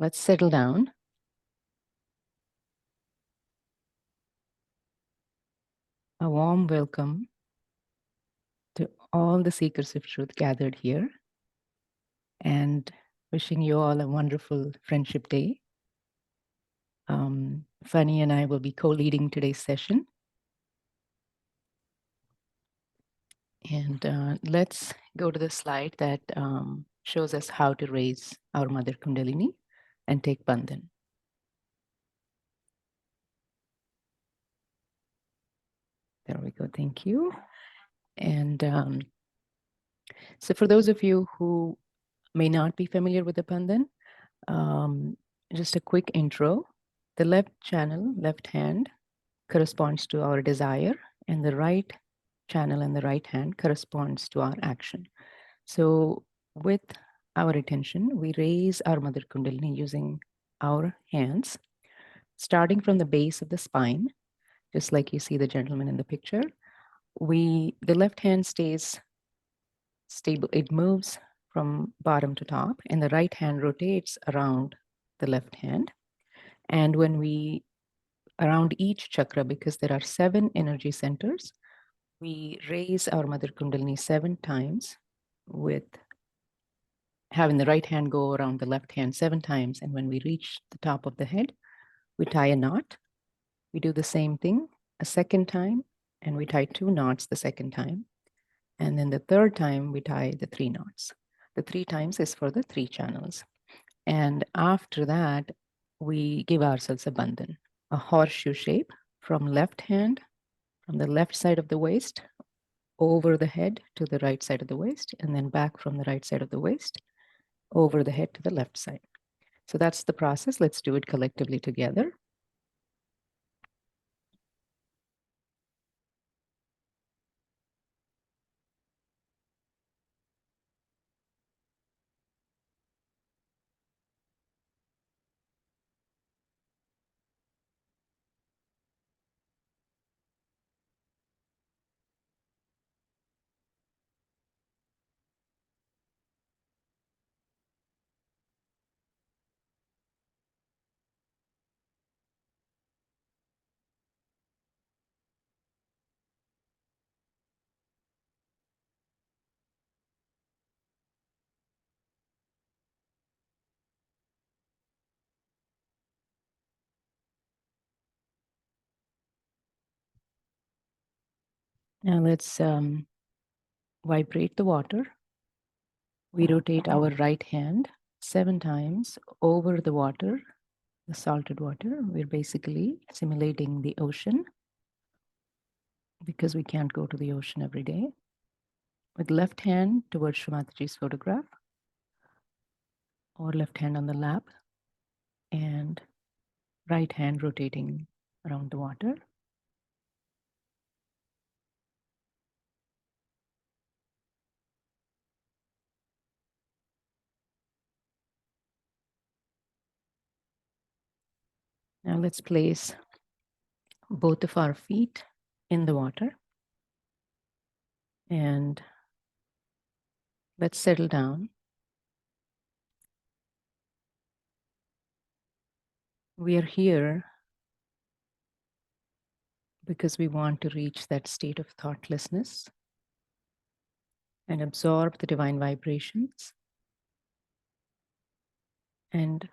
Let's settle down. A warm welcome to all the seekers of truth gathered here, and wishing you all a wonderful Friendship Day. Phani and I will be co-leading today's session. And let's go to the slide that shows us how to raise our Mother Kundalini and take Bandhan. There we go. Thank you. And so for those of you who may not be familiar with the Bandhan, just a quick intro. The left channel, left hand, corresponds to our desire, and the right channel and the right hand corresponds to our action. So with our attention, we raise our Mother Kundalini using our hands, starting from the base of the spine, just like you see the gentleman in the picture. The left hand stays stable. It moves from bottom to top, and the right hand rotates around the left hand. And when we, around each chakra, because there are 7 energy centers, we raise our Mother Kundalini 7 times with having the right hand go around the left hand 7 times. And when we reach the top of the head, we tie a knot. We do the same thing a second time, and we tie 2 knots the second time. And then the third time, we tie the 3 knots. The 3 times is for the 3 channels. And after that, we give ourselves a bandhan, a horseshoe shape from left hand, from the left side of the waist, over the head to the right side of the waist, and then back from the right side of the waist, over the head to the left side. So that's the process. Let's do it collectively together. Now let's vibrate the water. We rotate our right hand 7 times over the water, the salted water. We're basically simulating the ocean because we can't go to the ocean every day. With left hand towards Shrimatiji's photograph, or left hand on the lap, and right hand rotating around the water. Now let's place both of our feet in the water, and let's settle down. We are here because we want to reach that state of thoughtlessness and absorb the divine vibrations and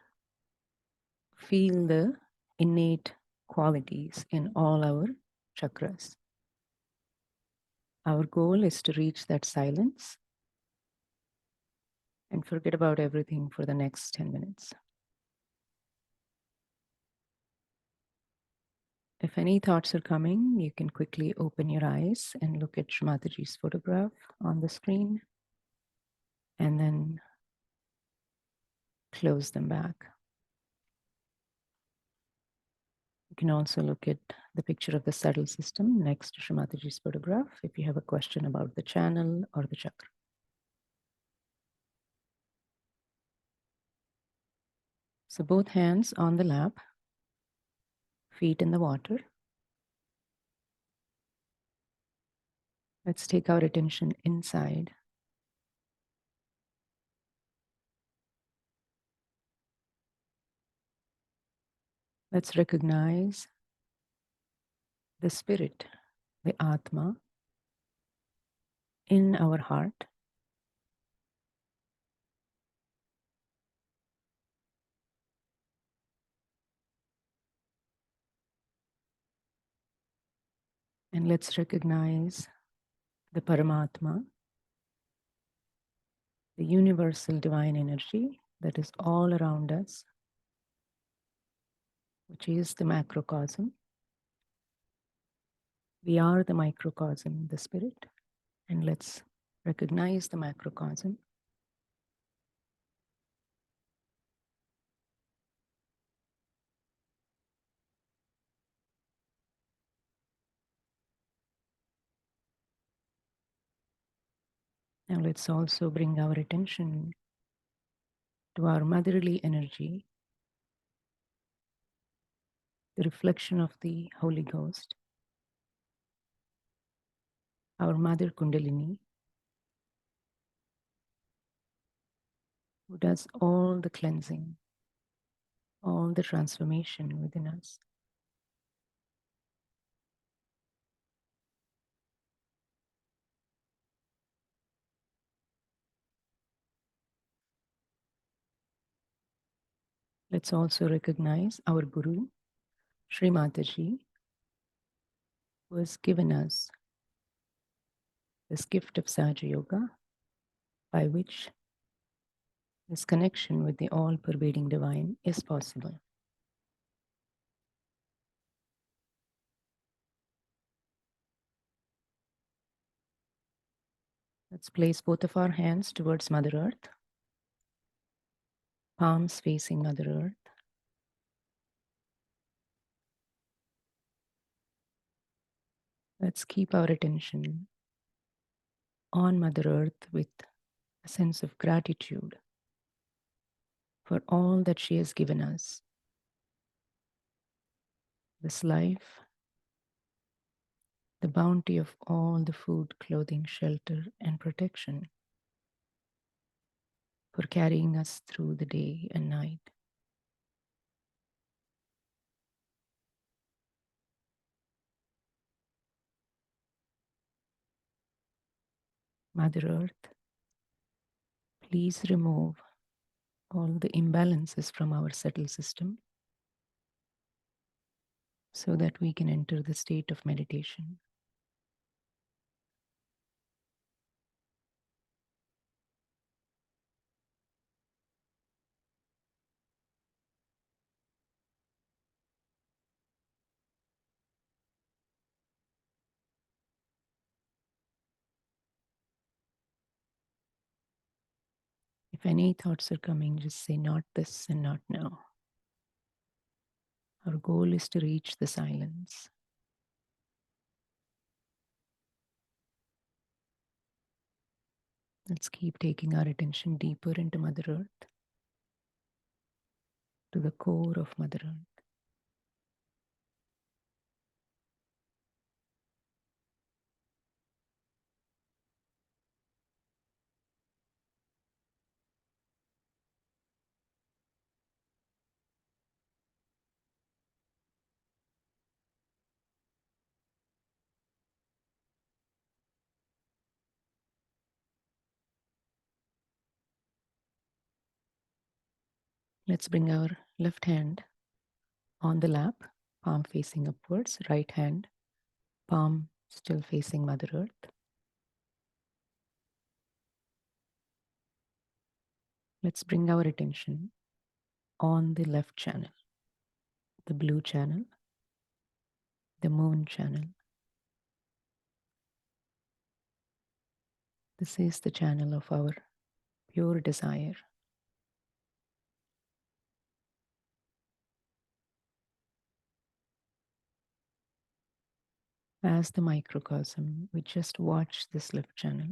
feel the innate qualities in all our chakras. Our goal is to reach that silence and forget about everything for the next 10 minutes. If any thoughts are coming, you can quickly open your eyes and look at Shrimatiji's photograph on the screen, and then close them back. You can also look at the picture of the subtle system next to Shrimatiji's photograph if you have a question about the channel or the chakra. So both hands on the lap, feet in the water. Let's take our attention inside. Let's recognize the spirit, the Atma, in our heart. And let's recognize the Paramatma, the universal divine energy that is all around us, which is the macrocosm. We are the microcosm, the spirit, and let's recognize the macrocosm. Now let's also bring our attention to our motherly energy, the reflection of the Holy Ghost, our Mother Kundalini, who does all the cleansing, all the transformation within us. Let's also recognize our Guru, Sri Mataji, who has given us this gift of Sahaja Yoga, by which this connection with the all-pervading divine is possible. Let's place both of our hands towards Mother Earth, palms facing Mother Earth. Let's keep our attention on Mother Earth with a sense of gratitude for all that she has given us. This life, the bounty of all the food, clothing, shelter, and protection, for carrying us through the day and night. Mother Earth, please remove all the imbalances from our subtle system so that we can enter the state of meditation. If any thoughts are coming, just say not this and not now. Our goal is to reach the silence. Let's keep taking our attention deeper into Mother Earth, to the core of Mother Earth. Let's bring our left hand on the lap, palm facing upwards, right hand, palm still facing Mother Earth. Let's bring our attention on the left channel, the blue channel, the moon channel. This is the channel of our pure desire. As the microcosm, we just watch this left channel.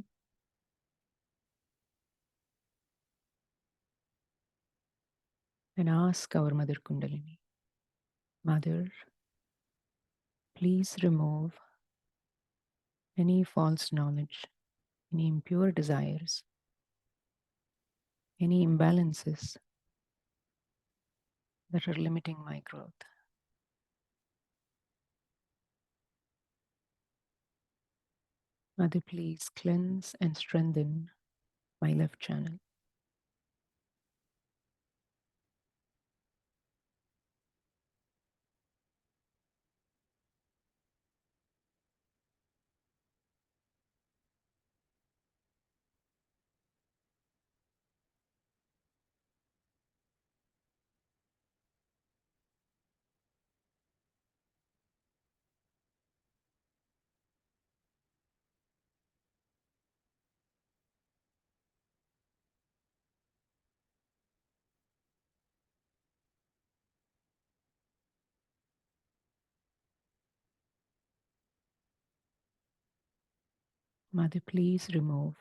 And ask our Mother Kundalini, Mother, please remove any false knowledge, any impure desires, any imbalances that are limiting my growth. Mother, please cleanse and strengthen my left channel. Mother, please remove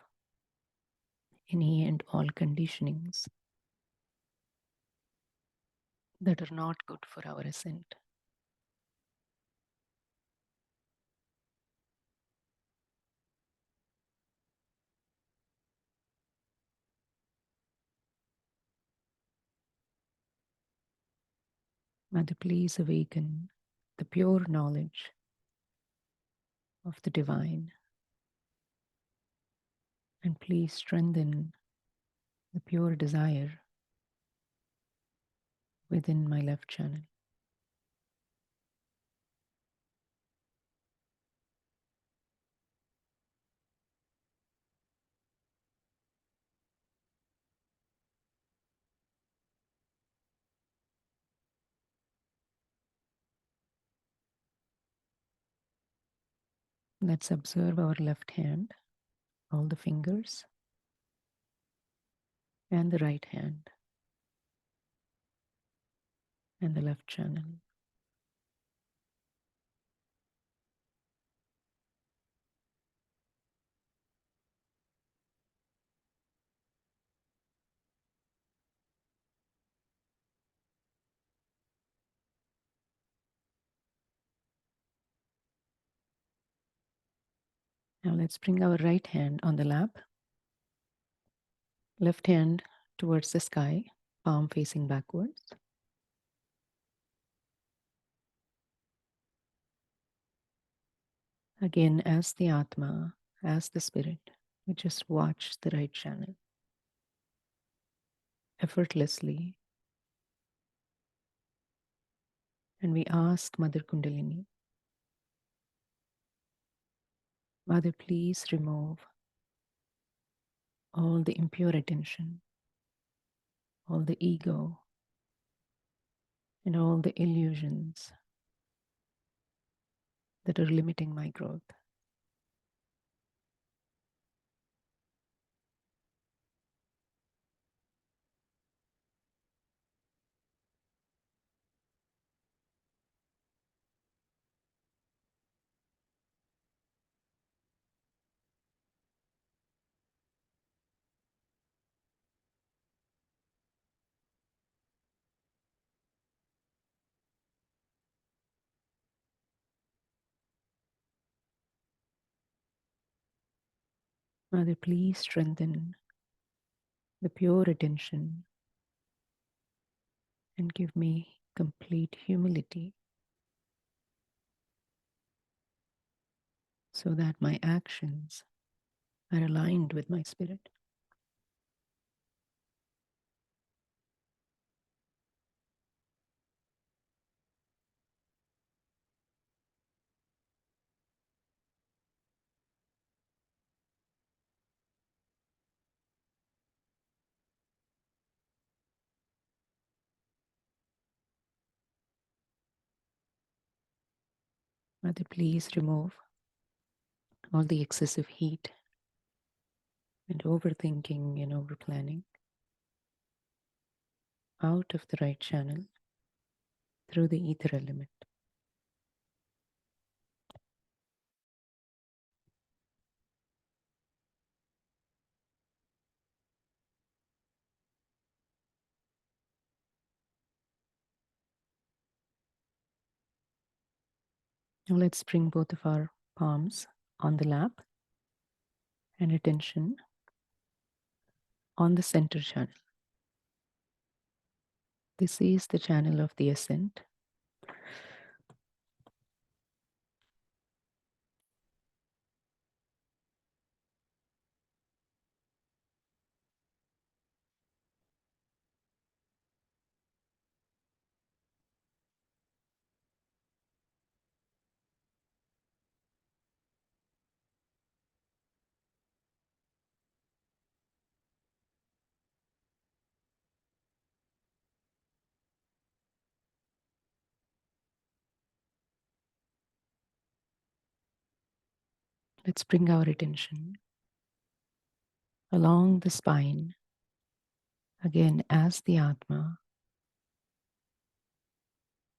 any and all conditionings that are not good for our ascent. Mother, please awaken the pure knowledge of the divine, and please strengthen the pure desire within my left channel. Let's observe our left hand, all the fingers, and the right hand, and the left channel. Now let's bring our right hand on the lap, left hand towards the sky, palm facing backwards. Again, as the Atma, as the spirit, we just watch the right channel effortlessly. And we ask Mother Kundalini, Mother, please remove all the impure attention, all the ego, and all the illusions that are limiting my growth. Mother, please strengthen the pure attention and give me complete humility so that my actions are aligned with my spirit. Mother, please remove all the excessive heat and overthinking and overplanning out of the right channel through the ether element. Now let's bring both of our palms on the lap and attention on the center channel. This is the channel of the ascent. Let's bring our attention along the spine. Again, as the Atma,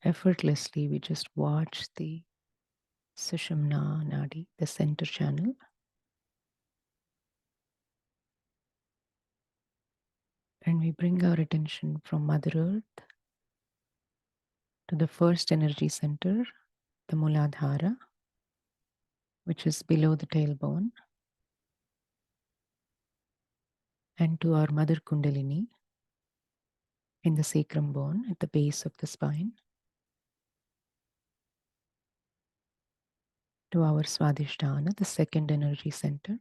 effortlessly we just watch the Sushumna Nadi, the center channel. And we bring our attention from Mother Earth to the first energy center, the Muladhara, which is below the tailbone, and to our Mother Kundalini in the sacrum bone at the base of the spine, to our Swadhisthana, the second energy center,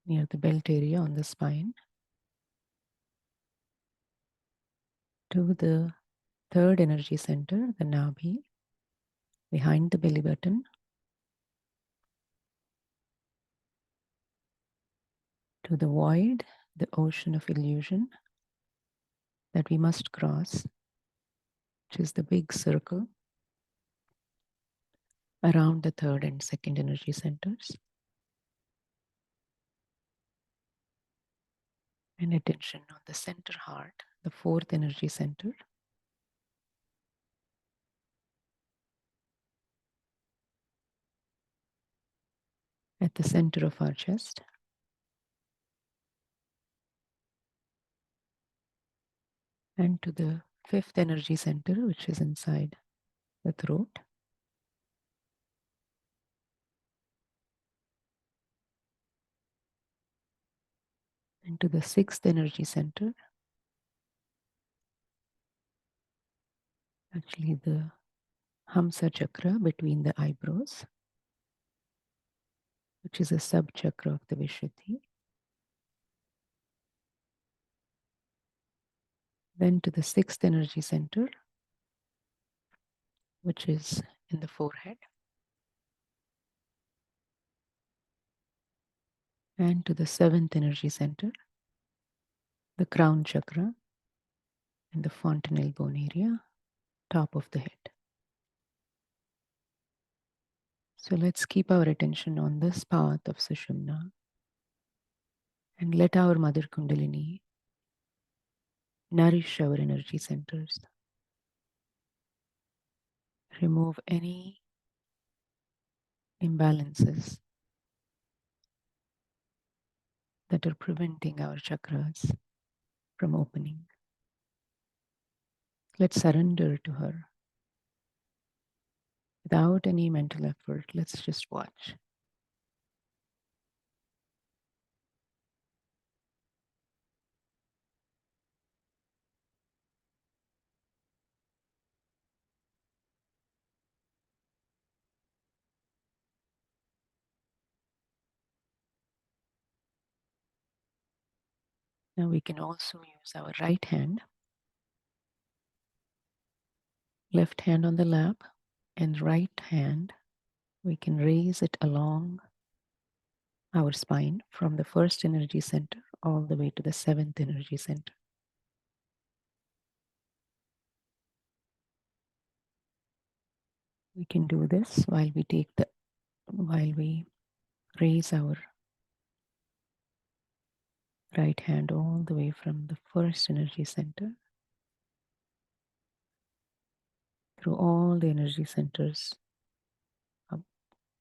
near the belt area on the spine, to the third energy center, the Nabhi, behind the belly button, to the void, the ocean of illusion that we must cross, which is the big circle around the third and second energy centers. And attention on the center heart, the fourth energy center. At the center of our chest. And to the fifth energy center, which is inside the throat. And to the sixth energy center, actually the Hamsa Chakra between the eyebrows, which is a sub-chakra of the Vishuddhi. Then to the sixth energy center, which is in the forehead. And to the seventh energy center, the crown chakra and the fontanelle bone area, top of the head. So let's keep our attention on this path of Sushumna and let our Mother Kundalini nourish our energy centers. Remove any imbalances that are preventing our chakras from opening. Let's surrender to her. Without any mental effort, let's just watch. Now we can also use our right hand, left hand on the lap, and right hand, we can raise it along our spine from the first energy center all the way to the seventh energy center. We can do this while we raise our right hand all the way from the first energy center through all the energy centers up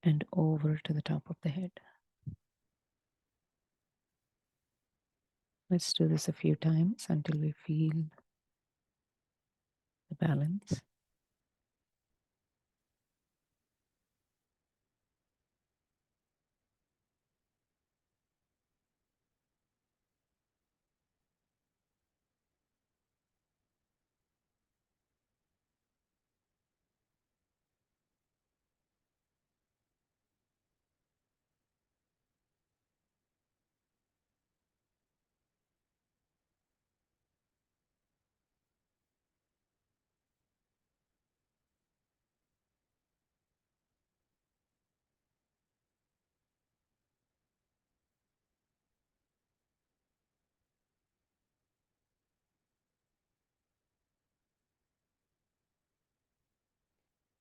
and over to the top of the head. Let's do this a few times until we feel the balance.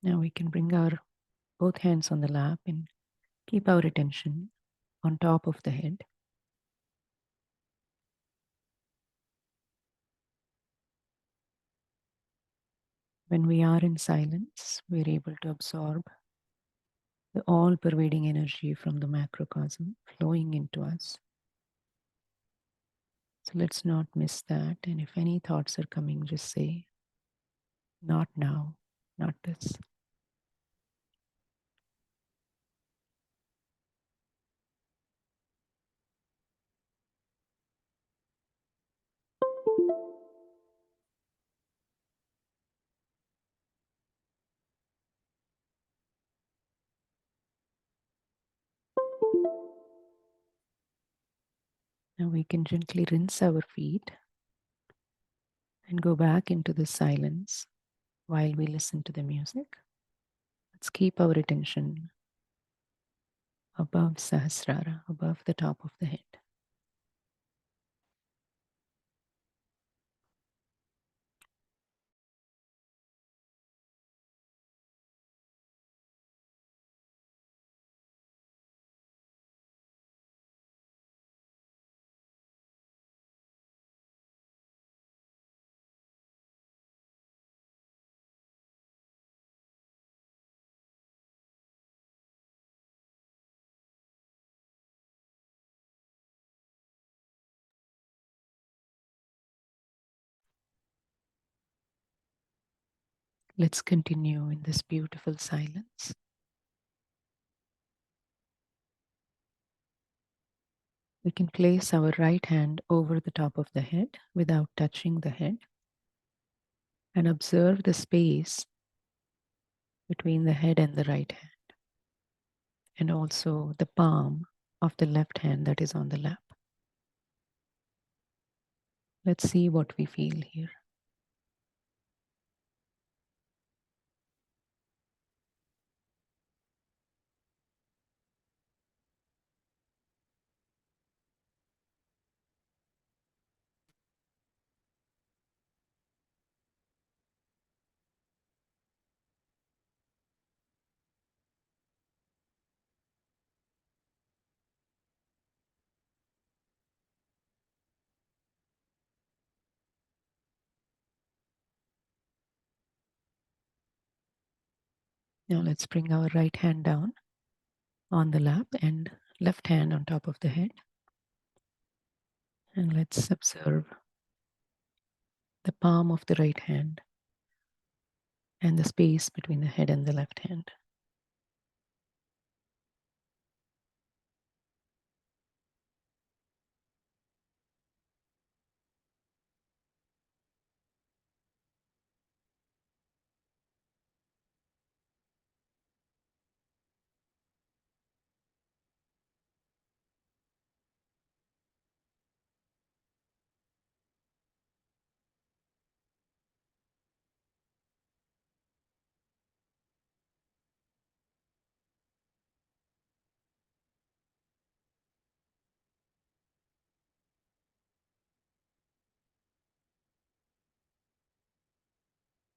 Now we can bring our both hands on the lap and keep our attention on top of the head. When we are in silence, we're able to absorb the all pervading energy from the macrocosm flowing into us. So let's not miss that. And if any thoughts are coming, just say, not now, not this. Now we can gently rinse our feet and go back into the silence while we listen to the music. Let's keep our attention above Sahasrara, above the top of the head. Let's continue in this beautiful silence. We can place our right hand over the top of the head without touching the head and observe the space between the head and the right hand, and also the palm of the left hand that is on the lap. Let's see what we feel here. Now let's bring our right hand down on the lap and left hand on top of the head. And let's observe the palm of the right hand and the space between the head and the left hand.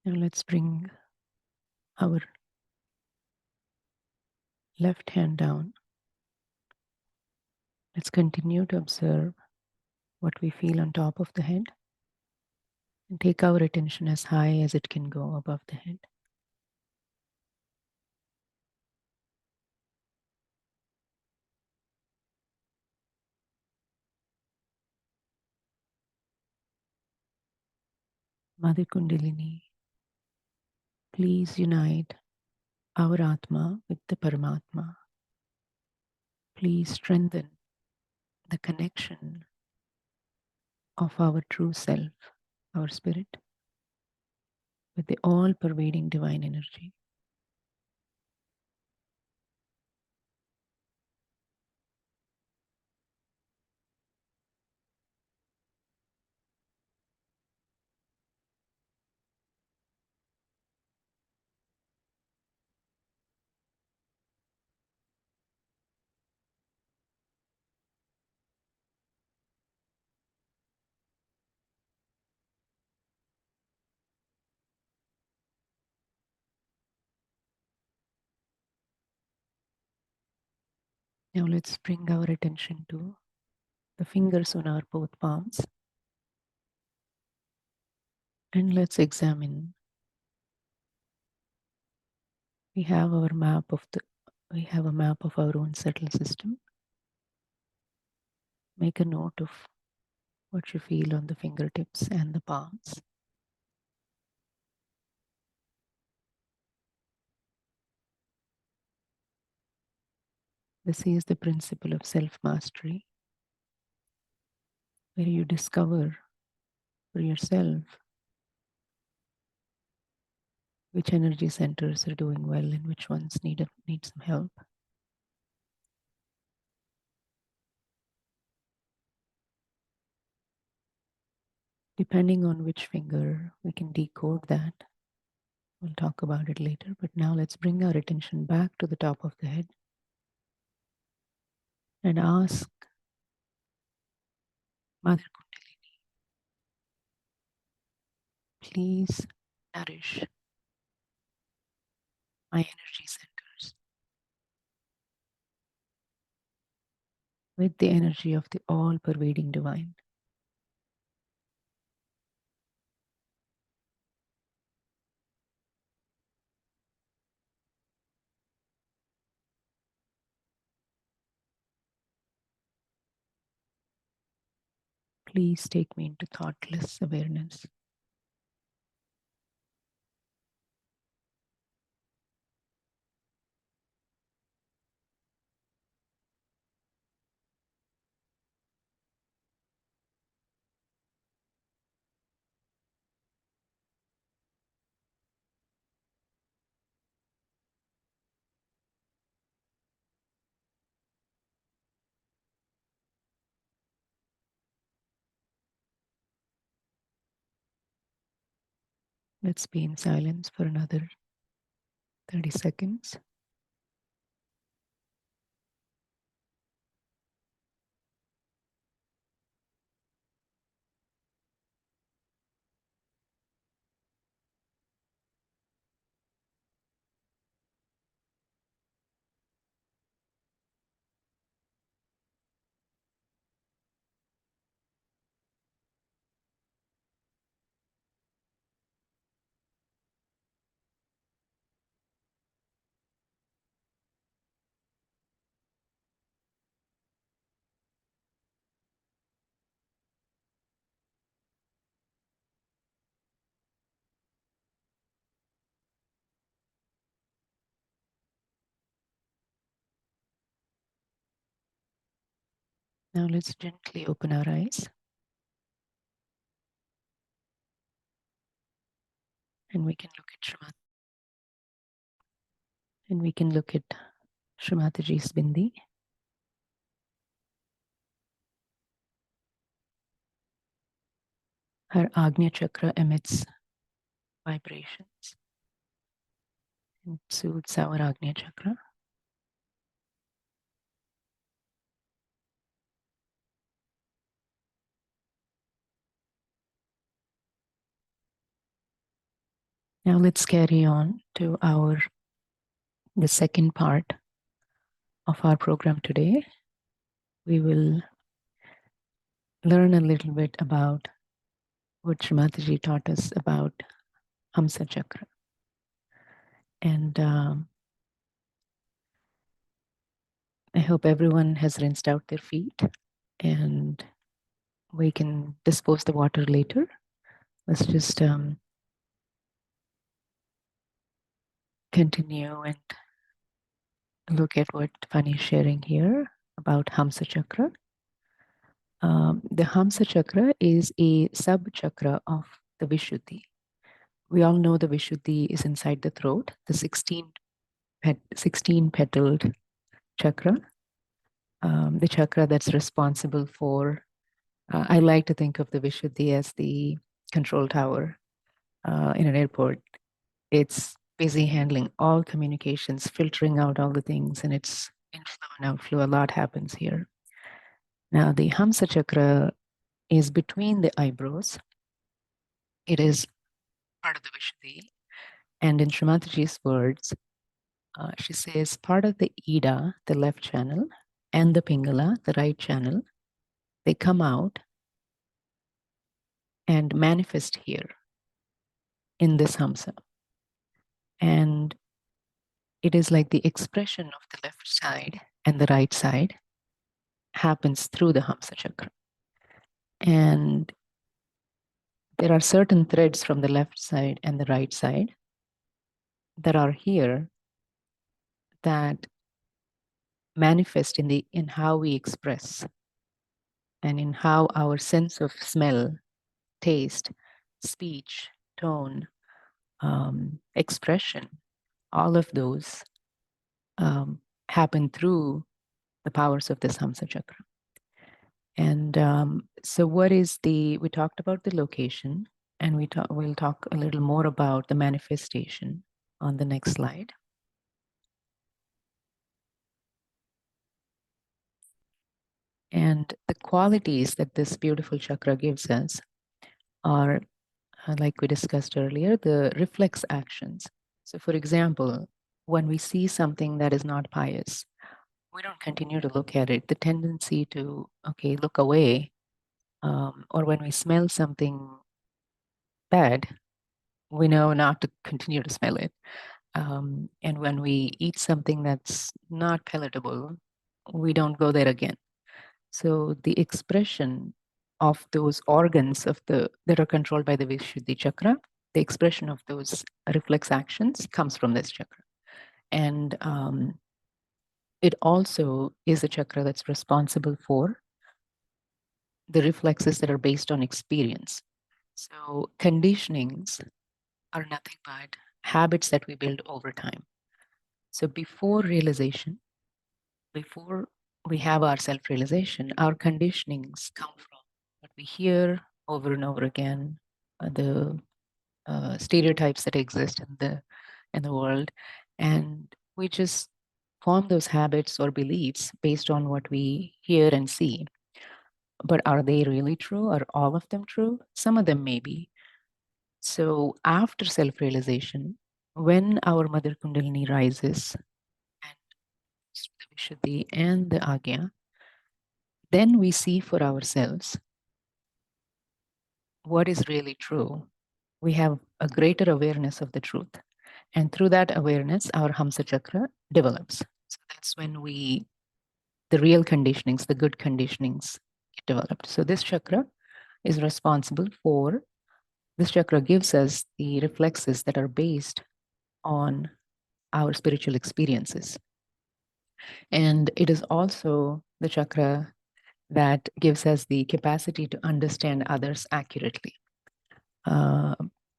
Now let's bring our left hand down. Let's continue to observe what we feel on top of the head and take our attention as high as it can go above the head. Mother Kundalini, please unite our Atma with the Paramatma. Please strengthen the connection of our true self, our spirit, with the all pervading divine energy. Now let's bring our attention to the fingers on our both palms. And let's examine. We have a map of our own subtle system. Make a note of what you feel on the fingertips and the palms. This is the principle of self-mastery, where you discover for yourself which energy centers are doing well and which ones need some help. Depending on which finger, we can decode that. We'll talk about it later, but now let's bring our attention back to the top of the head and ask Mother Kundalini, please nourish my energy centers with the energy of the all-pervading divine. Please take me into thoughtless awareness. Let's be in silence for another 30 seconds. Now let's gently open our eyes. And we can look at Shrimati. And we can look at Shrimataji's Bindi. Her Agnya Chakra emits vibrations and soothes our Agnya Chakra. Now let's carry on to the second part of our program today. We will learn a little bit about what Shrimataji taught us about Hamsa Chakra. And I hope everyone has rinsed out their feet and we can dispose the water later. Let's just continue and look at what Phani is sharing here about Hamsa Chakra. The Hamsa Chakra is a sub-chakra of the Vishuddhi. We all know the Vishuddhi is inside the throat, the 16 petaled chakra, the chakra that's responsible for, I like to think of the Vishuddhi as the control tower in an airport. It's busy handling all communications, filtering out all the things, and it's inflow and outflow. A lot happens here. Now, the Hamsa Chakra is between the eyebrows. It is part of the Vishuddhi. And in Shrimataji's words, she says part of the Ida, the left channel, and the Pingala, the right channel, they come out and manifest here in this Hamsa. And it is like the expression of the left side and the right side happens through the Hamsa chakra. And there are certain threads from the left side and the right side that are here that manifest in how we express and in how our sense of smell, taste, speech, tone, expression, all of those happen through the powers of this Hamsa chakra. And so we talked about the location, and we'll talk a little more about the manifestation on the next slide. And the qualities that this beautiful chakra gives us are, like we discussed earlier, the reflex actions. So for example, when we see something that is not pious, we don't continue to look at it. The tendency to, look away, or when we smell something bad, we know not to continue to smell it. And when we eat something that's not palatable, we don't go there again. So the expression of those organs that are controlled by the Vishuddhi chakra, the expression of those reflex actions comes from this chakra. And it also is a chakra that's responsible for the reflexes that are based on experience. So conditionings are nothing but habits that we build over time. So before realization, before we have our self-realization, our conditionings come from what we hear over and over again, the stereotypes that exist in the world, and we just form those habits or beliefs based on what we hear and see. But are they really true? Are all of them true? Some of them may be. So after self-realization, when our Mother Kundalini rises and the Vishuddhi and the Agya, then we see for ourselves what is really true. We have a greater awareness of the truth. And through that awareness, our Hamsa chakra develops. So that's when the real conditionings, the good conditionings get developed. So this chakra is responsible for, this chakra gives us the reflexes that are based on our spiritual experiences. And it is also the chakra that gives us the capacity to understand others accurately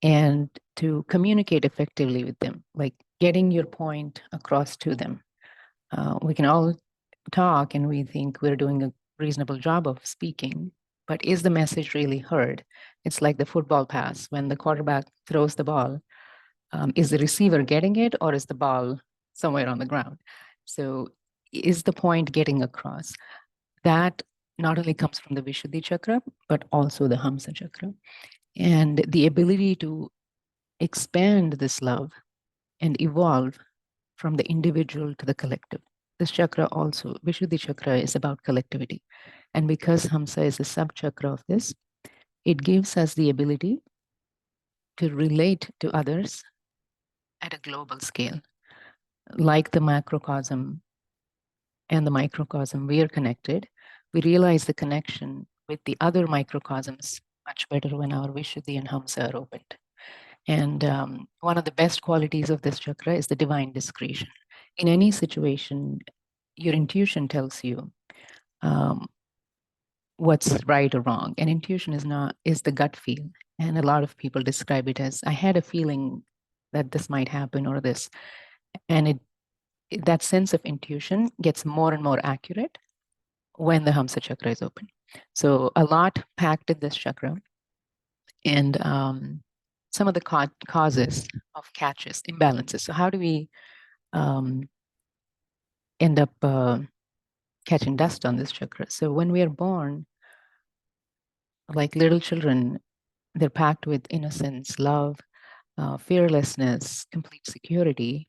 and to communicate effectively with them, like getting your point across to them. We can all talk and we think we're doing a reasonable job of speaking, but is the message really heard? It's like the football pass. When the quarterback throws the ball, is the receiver getting it, or is the ball somewhere on the ground? So is the point getting across? That not only comes from the Vishuddhi chakra, but also the Hamsa chakra. And the ability to expand this love and evolve from the individual to the collective. This chakra also, Vishuddhi chakra, is about collectivity. And because Hamsa is a sub-chakra of this, it gives us the ability to relate to others at a global scale. Like the macrocosm and the microcosm, we are connected. We realize the connection with the other microcosms much better when our Vishuddhi and Hamsa are opened. And one of the best qualities of this chakra is the divine discretion. In any situation, your intuition tells you what's right or wrong. And intuition is the gut feel. And a lot of people describe it as, I had a feeling that this might happen or this. And that sense of intuition gets more and more accurate when the Hamsa chakra is open. So a lot packed in this chakra. And some of the causes of catches, imbalances. So how do we end up catching dust on this chakra? So when we are born, like little children, they're packed with innocence, love, fearlessness, complete security,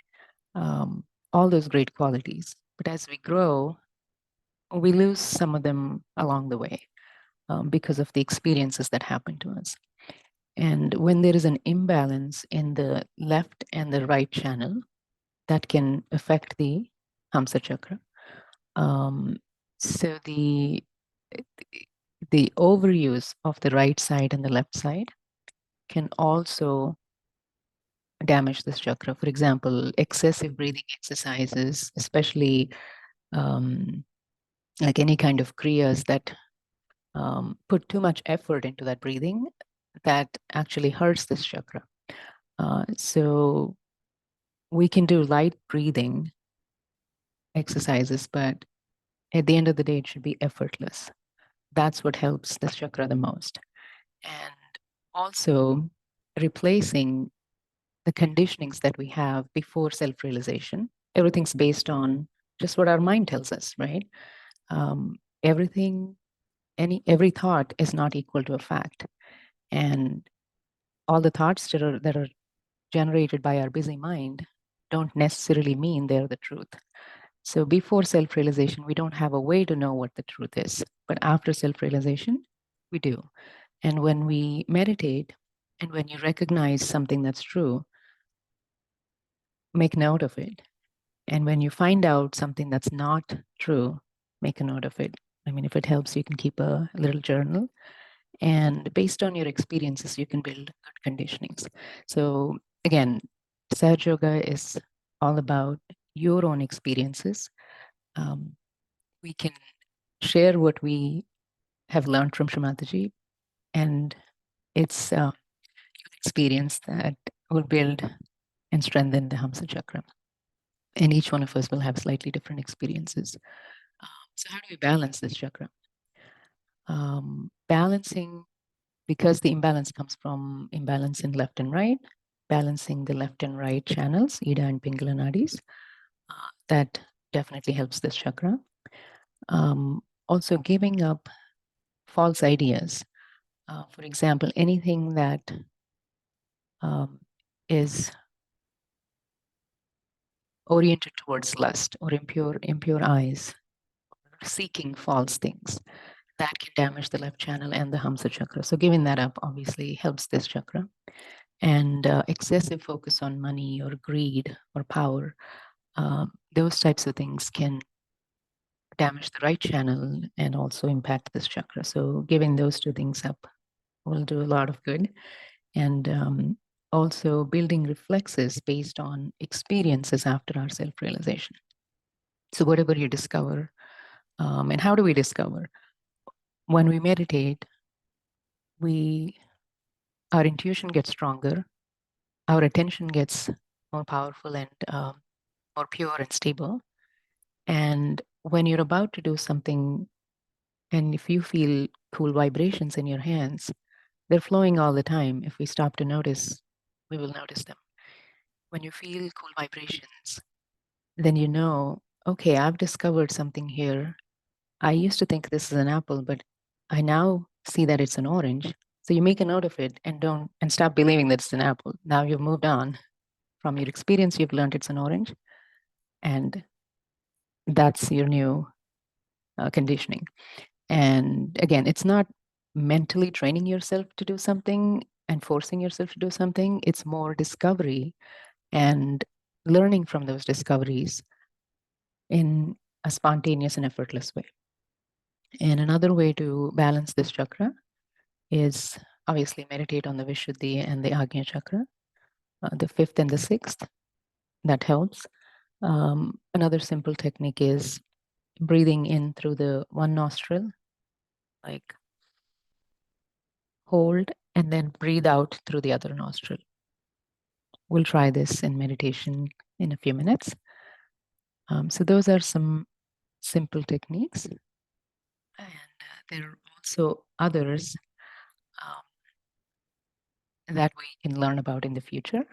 all those great qualities. But as we grow, we lose some of them along the way because of the experiences that happen to us. And when there is an imbalance in the left and the right channel, that can affect the Hamsa chakra. So the overuse of the right side and the left side can also damage this chakra. For example, excessive breathing exercises, especially like any kind of kriyas that put too much effort into that breathing, that actually hurts this chakra. So we can do light breathing exercises, but at the end of the day, it should be effortless. That's what helps this chakra the most. And also replacing the conditionings that we have before self-realization. Everything's based on just what our mind tells us, right? Everything, every thought is not equal to a fact. And all the thoughts that are generated by our busy mind don't necessarily mean they're the truth. So before self-realization, we don't have a way to know what the truth is. But after self-realization, we do. And when we meditate and when you recognize something that's true, make note of it. And when you find out something that's not true, make a note of it. I mean, if it helps, you can keep a little journal. And based on your experiences, you can build good conditionings. So again, Sahaj Yoga is all about your own experiences. We can share what we have learned from Shamataji, and it's experience that will build and strengthen the Hamsa chakra. And each one of us will have slightly different experiences. So how do we balance this chakra? Balancing, because the imbalance comes from imbalance in left and right, balancing the left and right channels, Ida and Pingala nadis, that definitely helps this chakra. Also giving up false ideas. For example, anything that is oriented towards lust or impure eyes, seeking false things, that can damage the left channel and the Hamsa chakra. So giving that up obviously helps this chakra. And excessive focus on money or greed or power, those types of things can damage the right channel and also impact this chakra. So giving those two things up will do a lot of good. And also building reflexes based on experiences after our self-realization. So whatever you discover, and how do we discover? When we meditate, our intuition gets stronger, our attention gets more powerful and more pure and stable. And when you're about to do something, and if you feel cool vibrations in your hands, they're flowing all the time. If we stop to notice, we will notice them. When you feel cool vibrations, then you know, okay, I've discovered something here. I used to think this is an apple, but I now see that it's an orange. So you make a note of it and don't and stop believing that it's an apple. Now you've moved on from your experience. You've learned it's an orange, and that's your new conditioning. And again, it's not mentally training yourself to do something and forcing yourself to do something. It's more discovery and learning from those discoveries in a spontaneous and effortless way. And another way to balance this chakra is obviously meditate on the Vishuddhi and the Agnya chakra, the fifth and the sixth. That helps. Another simple technique is breathing in through the one nostril, like hold, and then breathe out through the other nostril. We'll try this in meditation in a few minutes. So those are some simple techniques. And there are also others that we can learn about in the future.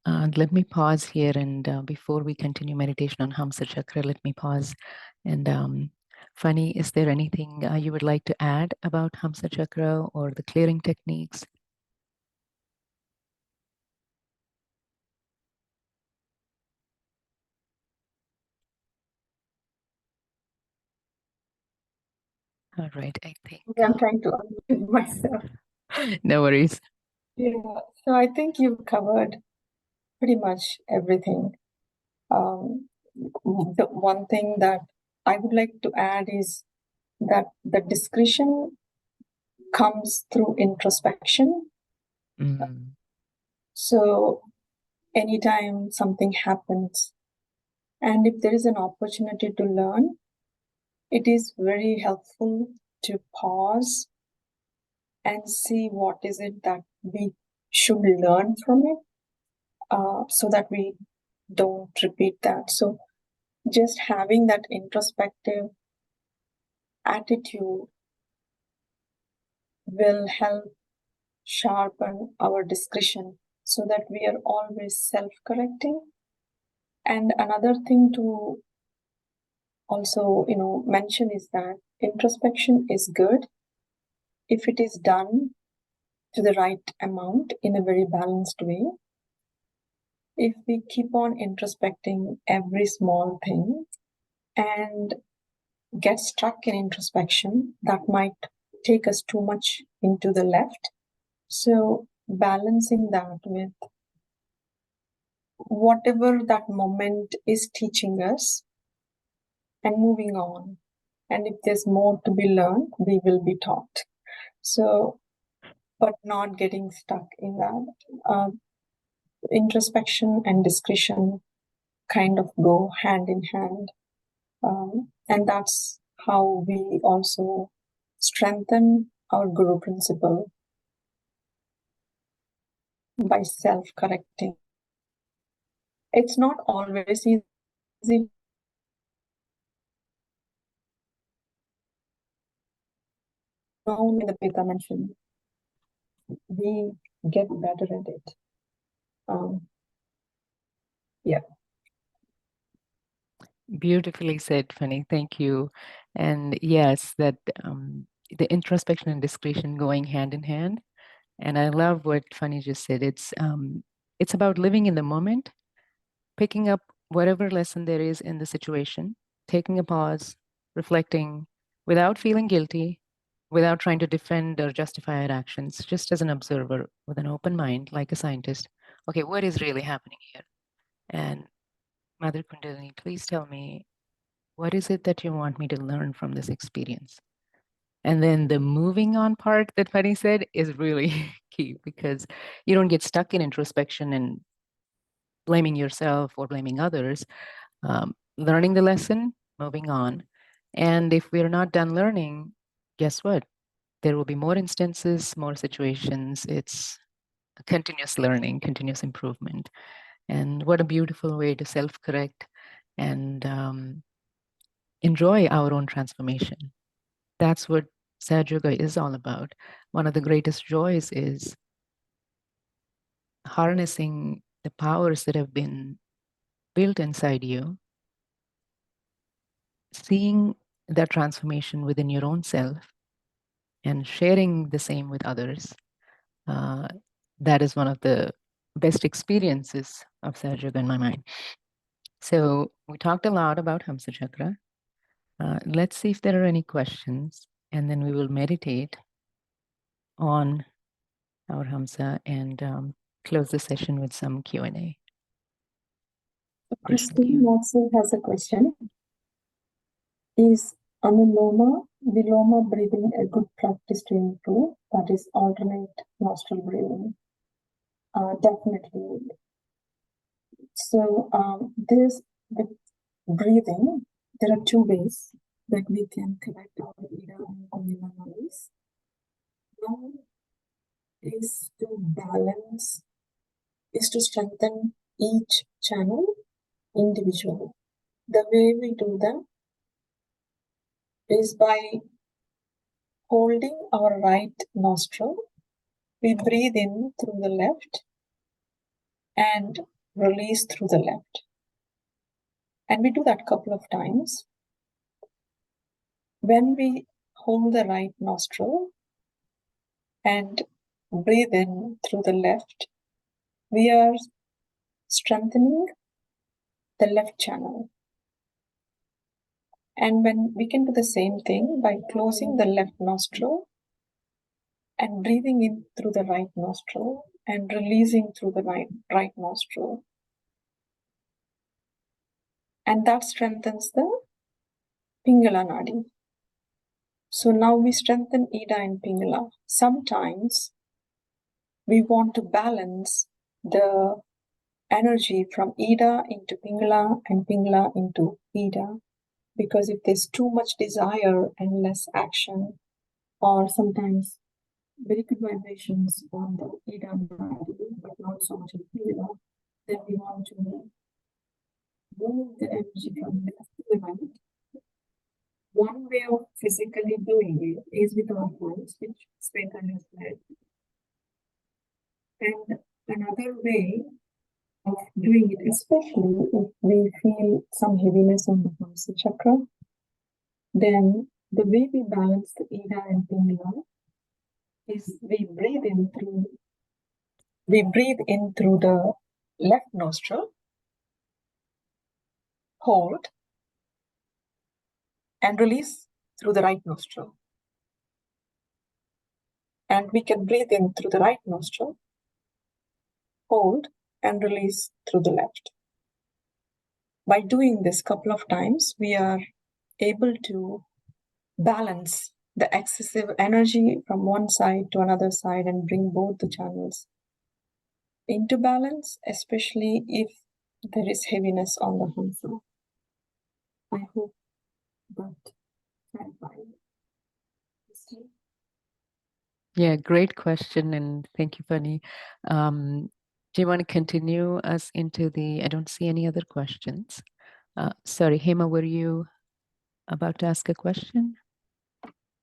Let me pause here, and before we continue meditation on Hamsa Chakra, let me pause. And Phani, is there anything you would like to add about Hamsa Chakra or the clearing techniques? All right, I think. I'm trying to unmute myself. No worries. Yeah, so I think you've covered pretty much everything. The one thing that I would like to add is that the discretion comes through introspection. Mm. So anytime something happens, and if there is an opportunity to learn, it is very helpful to pause and see what is it that we should learn from it, so that we don't repeat that. So just having that introspective attitude will help sharpen our discretion so that we are always self-correcting. And another thing to also, mention is that introspection is good if it is done to the right amount in a very balanced way. If we keep on introspecting every small thing and get stuck in introspection, that might take us too much into the left. So, balancing that with whatever that moment is teaching us and moving on. And if there's more to be learned, we will be taught. So, but not getting stuck in that. Introspection and discretion kind of go hand in hand. And that's how we also strengthen our guru principle by self-correcting. It's not always easy. Known in the Pita mentioned, we get better at it. Yeah. Beautifully said, Phani. Thank you. And yes, that the introspection and discretion going hand in hand. And I love what Phani just said. It's about living in the moment, picking up whatever lesson there is in the situation, taking a pause, reflecting without feeling guilty, without trying to defend or justify our actions, just as an observer with an open mind, like a scientist. Okay, what is really happening here? And Mother Kundalini, please tell me, what is it that you want me to learn from this experience? And then the moving on part that Fanny said is really key, because you don't get stuck in introspection and blaming yourself or blaming others. Learning the lesson, moving on. And if we're not done learning, guess what? There will be more instances, more situations. It's a continuous learning, continuous improvement. And what a beautiful way to self correct and enjoy our own transformation. That's what Sad Yoga is all about. One of the greatest joys is harnessing the powers that have been built inside you, seeing that transformation within your own self, and sharing the same with others. Uh, that is one of the best experiences of Sad Yoga in my mind. So we talked a lot about Hamsa Chakra. Let's see if there are any questions, and then we will meditate on our Hamsa and close the session with some Q&A. Christine Watson has a question. Is anuloma viloma breathing a good practice to improve? That is alternate nostril breathing. Definitely. So this with breathing, there are two ways that we can correct our Ida and Kumila noise. One is to balance, is to strengthen each channel individually. The way we do that is by holding our right nostril. We breathe in through the left and release through the left. And we do that a couple of times. When we hold the right nostril and breathe in through the left, we are strengthening the left channel. And when we can do the same thing by closing the left nostril and breathing in through the right nostril and releasing through the right nostril. And that strengthens the Pingala Nadi. So now we strengthen Ida and Pingala. Sometimes we want to balance the energy from Ida into Pingala and Pingala into Ida. Because if there's too much desire and less action, or sometimes very good vibrations on the Ida Nadi, but not so much in Pingala, then we want to move the energy from left to the right. One way of physically doing it is with our hands, which Spencer has said. And another way of doing it, especially if we feel some heaviness on the Hamsa chakra, then the way we balance the Ida and Pingala is we breathe in through the left nostril, hold, and release through the right nostril. And we can breathe in through the right nostril, hold, and release through the left. By doing this couple of times, we are able to balance the excessive energy from one side to another side and bring both the channels into balance, especially if there is heaviness on the Hamsa. I hope that clarified. Yeah, great question, and thank you, Phani. Do you want to continue us into I don't see any other questions. Sorry, Hema, were you about to ask a question?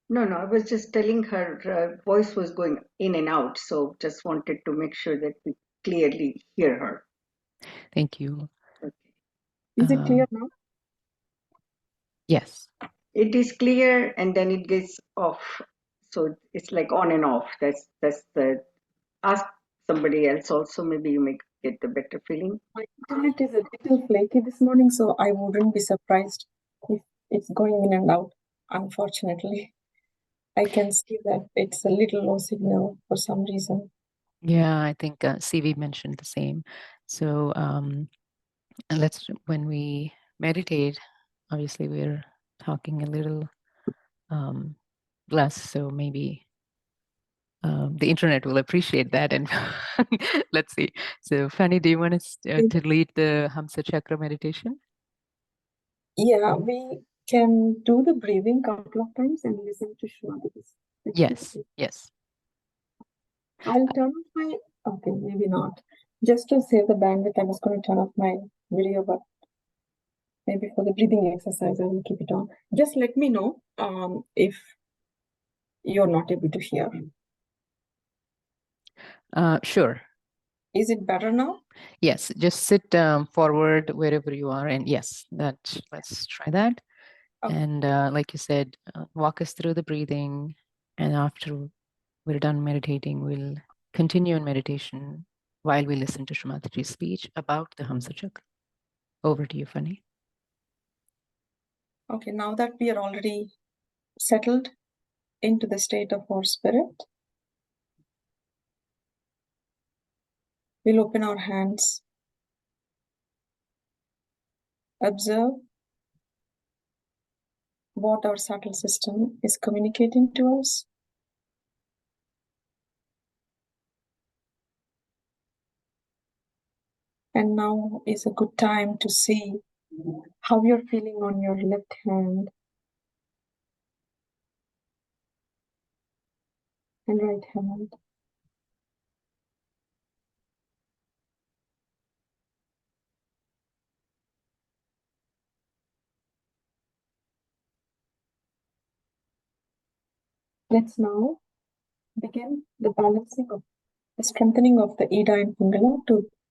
No, I was just telling her voice was going in and out, so just wanted to make sure that we clearly hear her. Thank you. Okay. Is it clear now? Yes. It is clear, and then it gets off, so it's like on and off. That's the. Ask somebody else also. Maybe you may get the better feeling. My internet is a little flaky this morning, so I wouldn't be surprised if it's going in and out. Unfortunately, I can see that it's a little low signal for some reason. Yeah, I think CV mentioned the same. So when we meditate, obviously we're talking a little less, so maybe the internet will appreciate that. And let's see. So Fanny, do you want us to lead the Hamsa Chakra meditation? Yeah, we can do the breathing couple of times and listen to Shwada's. Yes. I'll turn off my, okay, maybe not. Just to save the bandwidth, I was going to turn off my video, but maybe for the breathing exercise, I will keep it on. Just let me know if you're not able to hear. Sure. Is it better now? Yes, just sit forward wherever you are. And yes, let's try that. Okay. And like you said, walk us through the breathing. And after we're done meditating, we'll continue in meditation while we listen to Shrimatiji's speech about the Hamsa Chakra. Over to you, Phani. Okay, now that we are already settled into the state of our spirit, we'll open our hands, observe what our subtle system is communicating to us. And now is a good time to see how you're feeling on your left hand and right hand. Let's now begin the balancing of the strengthening of the Ida and Pingala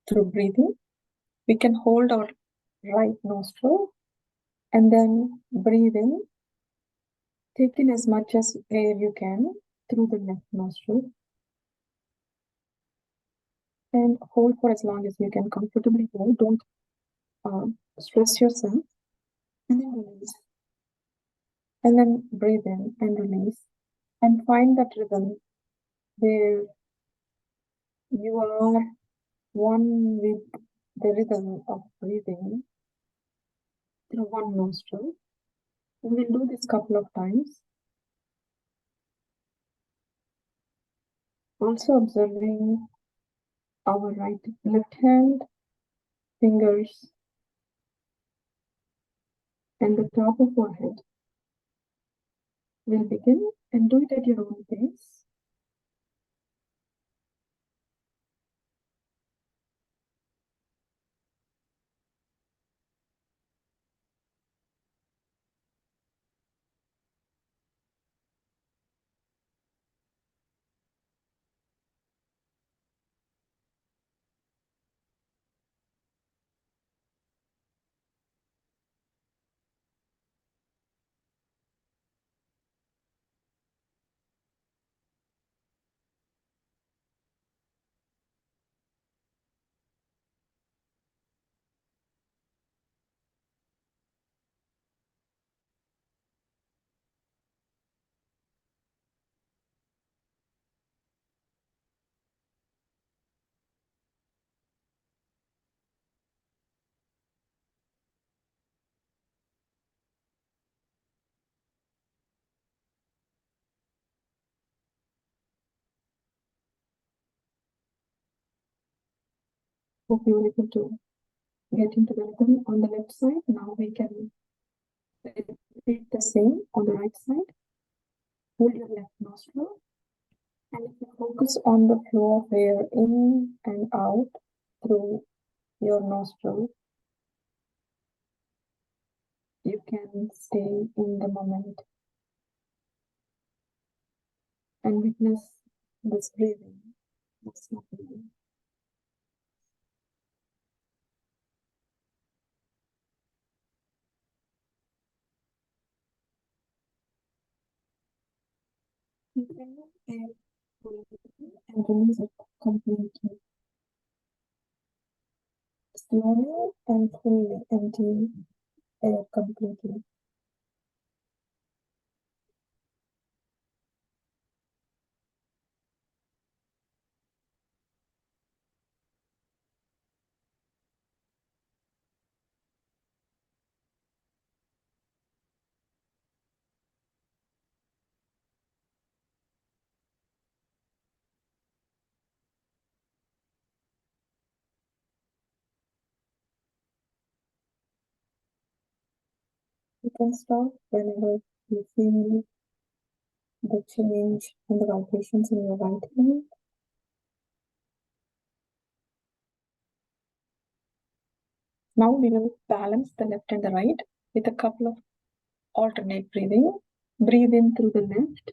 through breathing. We can hold our right nostril and then breathe in. Take in as much as air you can through the left nostril. And hold for as long as you can comfortably hold. Don't stress yourself. And then release. And then breathe in and release. And find that rhythm where you are one with the rhythm of breathing through one nostril. And we'll do this couple of times. Also observing our left hand, fingers, and the top of our head. We'll begin and do it at your own pace. Hope you were able to get into the rhythm on the left side. Now we can repeat the same on the right side. Hold your left nostril. And if you focus on the flow of air in and out through your nostril, you can stay in the moment and witness this breathing that's happening. You can move air fully and release it completely. Slowly and fully empty air completely. You can stop whenever you feel the change in the vibrations in your right hand. Now we will balance the left and the right with a couple of alternate breathing. Breathe in through the left.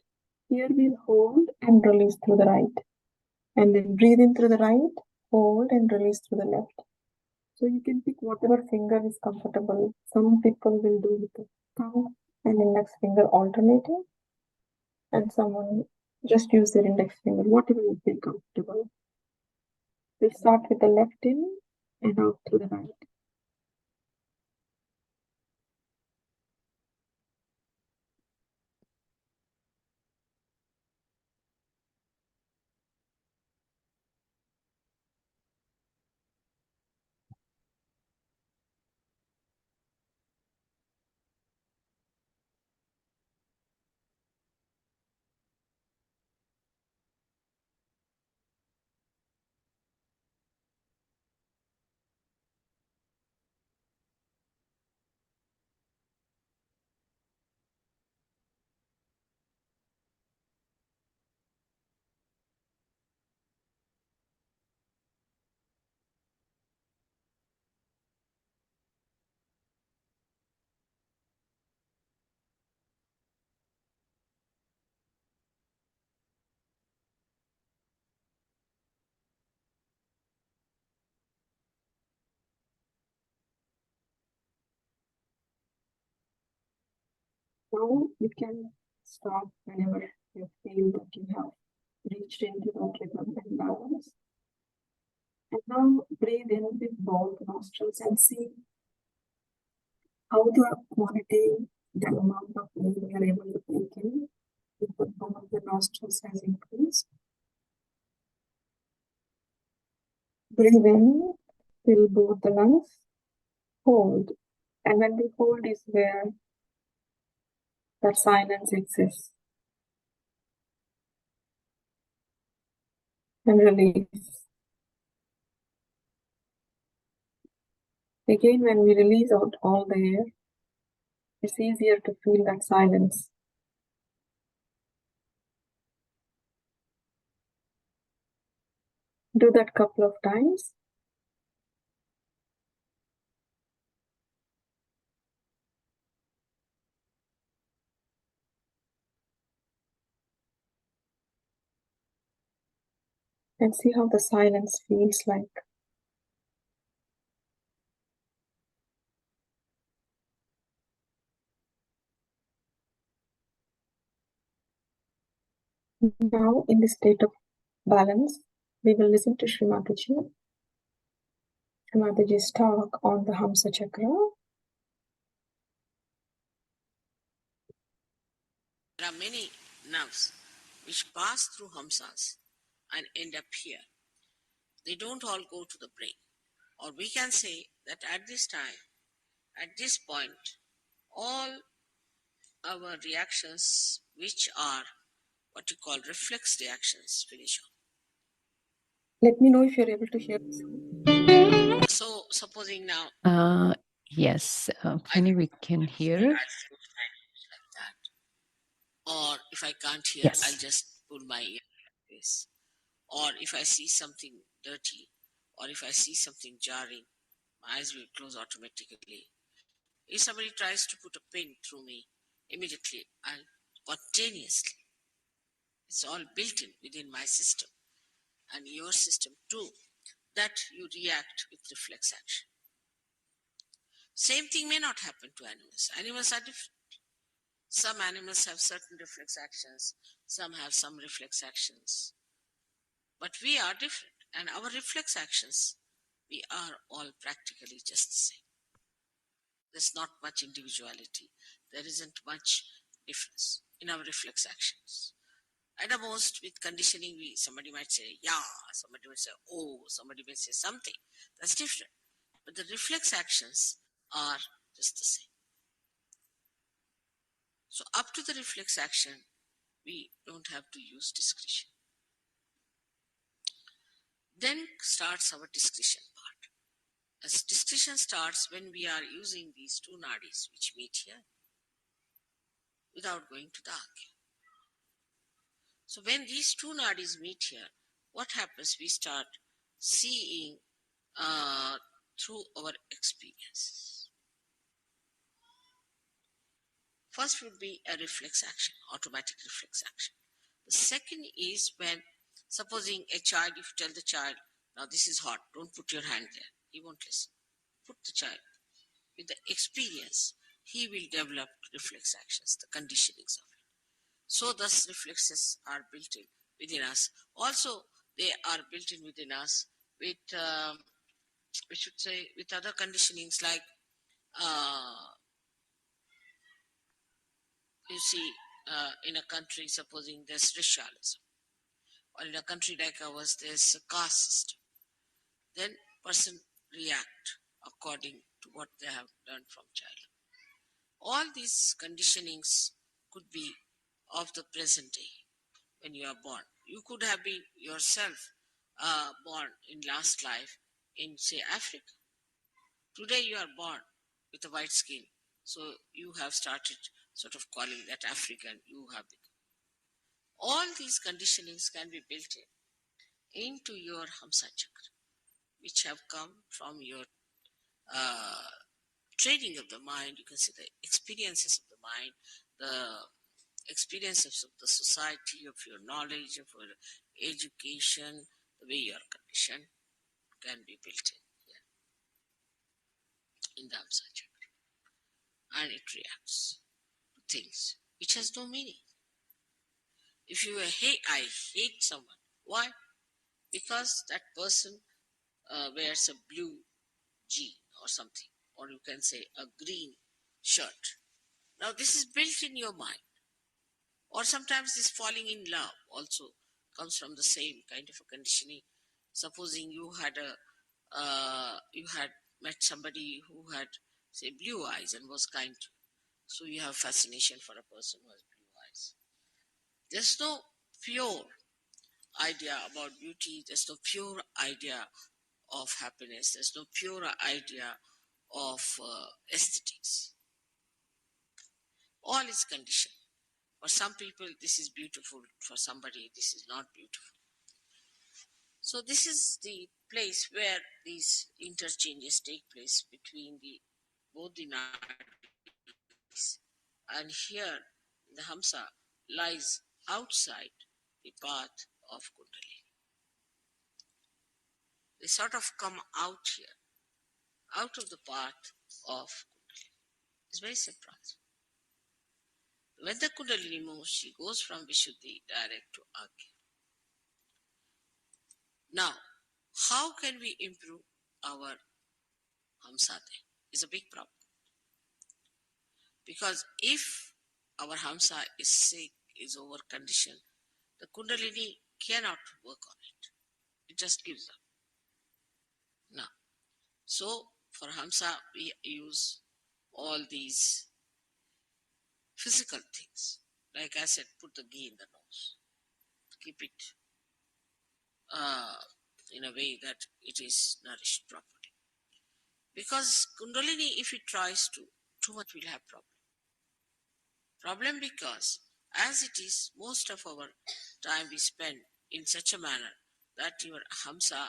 Here we'll hold and release through the right. And then breathe in through the right, hold and release through the left. So you can pick whatever finger is comfortable. Some people will do with the thumb and index finger alternating. And someone just use their index finger, whatever you feel comfortable. We'll start with the left in and out through the right. Now you can stop whenever you feel that you have reached into the rhythm and balance. And now breathe in with both nostrils and see how the quantity, the amount of air we are nostrils has increased. Breathe in, fill both the lungs, hold. And when we hold is where that silence exists. And release. Again, when we release out all the air, it's easier to feel that silence. Do that couple of times. And see how the silence feels like. Now, in this state of balance, we will listen to Srimataji. Srimataji's talk on the Hamsa Chakra. There are many nerves which pass through Hamsas and end up here. They don't all go to the brain. Or we can say that at this time, at this point, all our reactions, which are what you call reflex reactions, finish off. Let me know if you're able to hear me. So, supposing now, Yes, Phani, we can hear. like that. Or if I can't hear, Yes. I'll just pull my ear like this. Or if I see something dirty, or if I see something jarring, my eyes will close automatically. If somebody tries to put a pin through me, immediately I'll spontaneously. It's all built in within my system and your system too, that you react with reflex action. Same thing may not happen to animals. Animals are different. Some animals have certain reflex actions, some have some reflex actions. But we are different, and our reflex actions, we are all practically just the same. There's not much individuality. There isn't much difference in our reflex actions. At the most, with conditioning, somebody might say, yeah, somebody might say, oh, somebody may say something. That's different. But the reflex actions are just the same. So up to the reflex action, we don't have to use discretion. Then starts our discretion part. As discretion starts when we are using these two nadis which meet here without going to the Agya. So when these two nadis meet here, what happens? We start seeing through our experiences. First would be a reflex action, automatic reflex action. The second is when, supposing a child, if you tell the child, now this is hot, don't put your hand there, he won't listen. Put the child. With the experience, he will develop reflex actions, the conditionings of it. So thus reflexes are built in within us. Also, they are built in within us with, we should say, with other conditionings like, you see, in a country, supposing there's racialism, or in a country like ours, there's a caste system, then person react according to what they have learned from childhood. All these conditionings could be of the present day when you are born. You could have been yourself born in last life in, say, Africa. Today you are born with a white skin, so you have started sort of calling that African. You have become. All these conditionings can be built into your Hamsa Chakra, which have come from your training of the mind. You can see the experiences of the mind, the experiences of the society, of your knowledge, of your education, the way you are conditioned can be built in here in the Hamsa Chakra. And it reacts to things which has no meaning. If you hate, I hate someone. Why? Because that person wears a blue jean or something, or you can say a green shirt. Now this is built in your mind. Or sometimes this falling in love also comes from the same kind of a conditioning. Supposing you had met somebody who had, say, blue eyes and was kind to you. So you have fascination for a person who has blue eyes. There's no pure idea about beauty. There's no pure idea of happiness. There's no pure idea of aesthetics. All is conditioned. For some people, this is beautiful. For somebody, this is not beautiful. So this is the place where these interchanges take place between both the nadis. And here, the Hamsa lies outside the path of Kundalini. They sort of come out here, out of the path of Kundalini. It's very surprising. When the Kundalini moves, she goes from Vishuddhi direct to Agya. Now, how can we improve our Hamsa? Is a big problem. Because if our Hamsa is sick, is over conditioned, the Kundalini cannot work on it. It just gives up. Now, so for Hamsa, we use all these physical things. Like I said, put the ghee in the nose. Keep it in a way that it is nourished properly. Because Kundalini, if it tries to, too much will have problem. Problem because as it is, most of our time we spend in such a manner that your Hamsa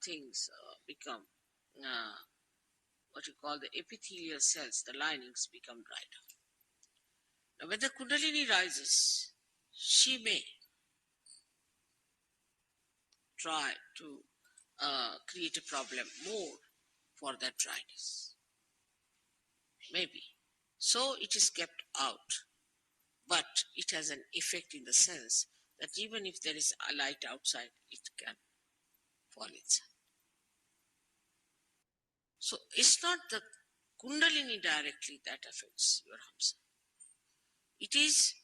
things become what you call the epithelial cells, the linings become dried up. Now when the Kundalini rises, she may try to create a problem more for that dryness. Maybe. So it is kept out. But it has an effect in the sense that even if there is a light outside, it can fall inside. So it's not the Kundalini directly that affects your Hamsa. It is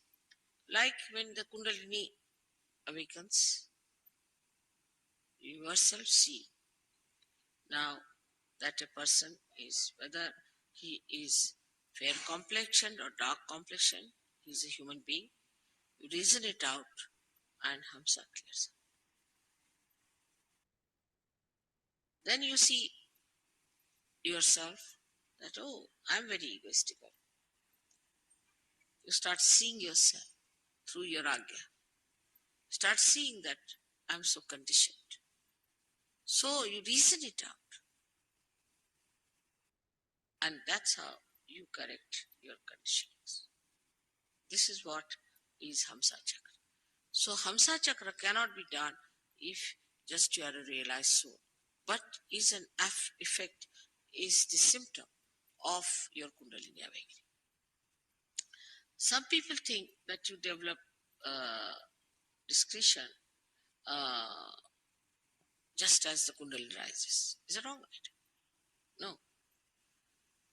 like when the Kundalini awakens, you yourself see now that a person is, whether he is fair complexioned or dark complexioned, he is a human being. You reason it out and Hamsa clears up. Then you see yourself that, oh, I'm very egoistical. You start seeing yourself through your Agya. Start seeing that I'm so conditioned. So you reason it out. And that's how you correct your conditionings. This is what is Hamsa Chakra. So Hamsa Chakra cannot be done if just you are a realized soul. But is an effect, is the symptom of your Kundalini awakening. Some people think that you develop discretion just as the Kundalini rises. Is that wrong? Right? No.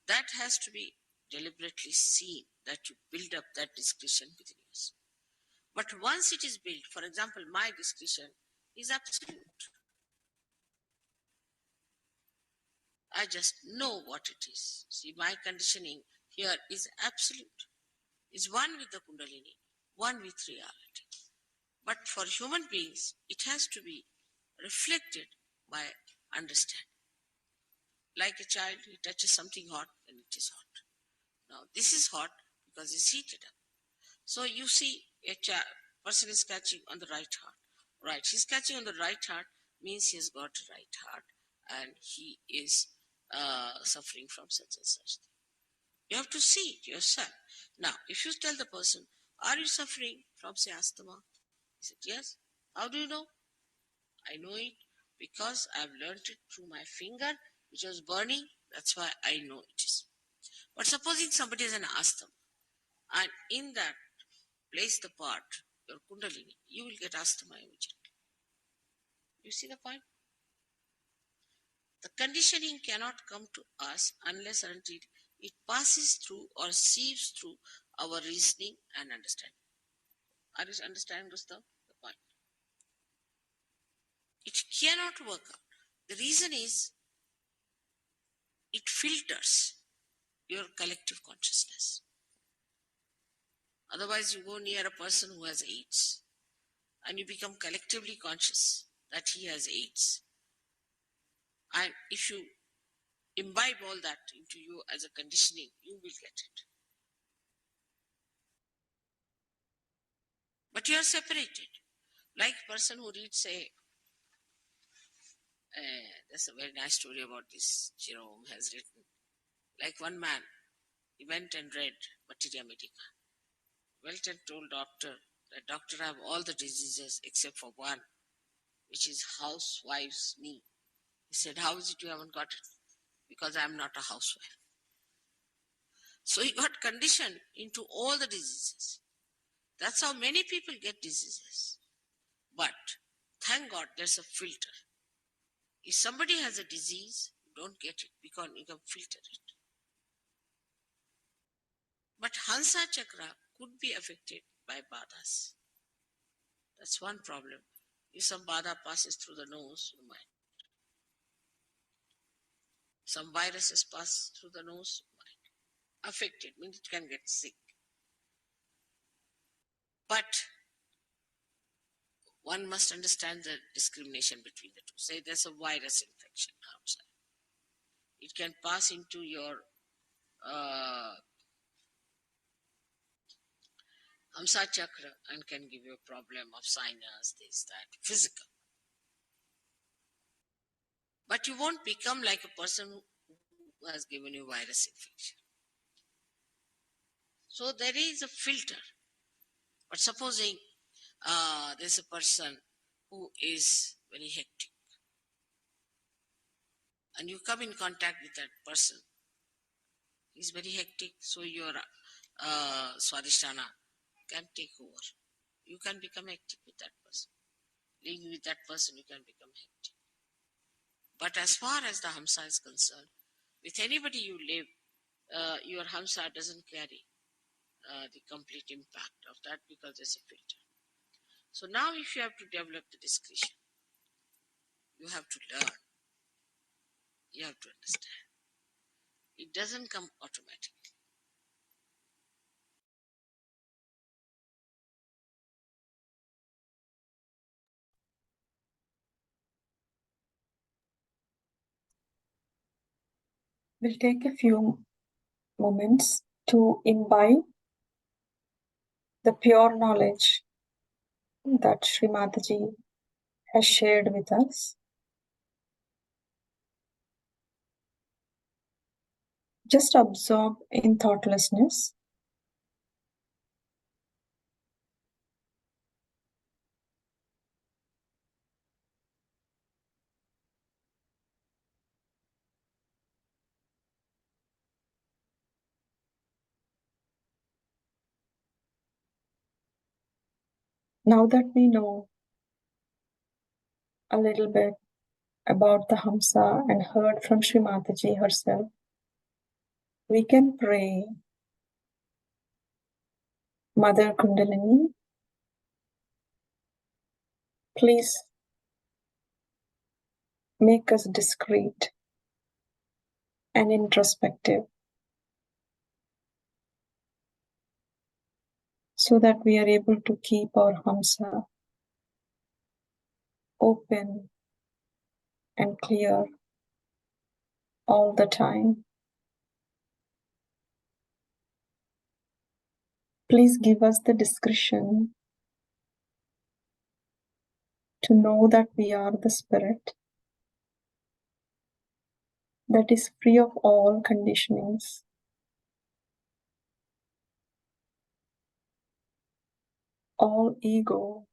That has to be deliberately seen, that you build up that discretion within yourself. But once it is built, for example, my discretion is absolute. I just know what it is. See, my conditioning here is absolute. Is one with the Kundalini, one with reality. But for human beings, it has to be reflected by understanding. Like a child, he touches something hot and it is hot. Now, this is hot because it's heated up. So you see a person is catching on the right heart. Right, he's catching on the right heart means he has got a right heart and he is suffering from such and such thing. You have to see it yourself. Now, if you tell the person, are you suffering from, say, asthma? He said, yes. How do you know? I know it because I've learnt it through my finger, which was burning. That's why I know it is. But supposing somebody has an asthma, and in that place the part, your Kundalini, you will get asthma immediately. You see the point? The conditioning cannot come to us unless and until it passes through or sieves through our reasoning and understanding. Are you understanding, Rustam, the point? It cannot work out. The reason is it filters your collective consciousness. Otherwise, you go near a person who has AIDS and you become collectively conscious that he has AIDS. And if you imbibe all that into you as a conditioning, you will get it. But you are separated. Like a person who reads, say, there's a very nice story about this, Jerome has written. Like one man, he went and read Materia Medica. Went and told doctor that doctor, I have all the diseases except for one, which is housewife's knee. He said, how is it you haven't got it? Because I am not a housewife. So he got conditioned into all the diseases. That's how many people get diseases. But thank God there's a filter. If somebody has a disease, don't get it because you can filter it. But Hamsa Chakra could be affected by badhas. That's one problem. If some badha passes through the nose, you might. Some viruses pass through the nose, you might. Affected means it can get sick. But one must understand the discrimination between the two. Say there's a virus infection outside. It can pass into your Hamsa Chakra and can give you a problem of sinus, this, that, physical. But you won't become like a person who has given you virus infection. So there is a filter. But supposing there's a person who is very hectic and you come in contact with that person, he's very hectic, so your Swadhisthana can take over. You can become hectic with that person. Living with that person, you can become hectic. But as far as the Hamsa is concerned, with anybody you live, your Hamsa doesn't carry the complete impact of that because there's a filter. So now if you have to develop the discretion, you have to learn. You have to understand. It doesn't come automatically. We'll take a few moments to imbibe the pure knowledge that Sri Mataji has shared with us. Just absorb in thoughtlessness. Now that we know a little bit about the Hamsa and heard from Sri Mataji herself, we can pray, Mother Kundalini, please make us discreet and introspective so that we are able to keep our Hamsa open and clear all the time. Please give us the discretion to know that we are the spirit that is free of all conditionings, all ego,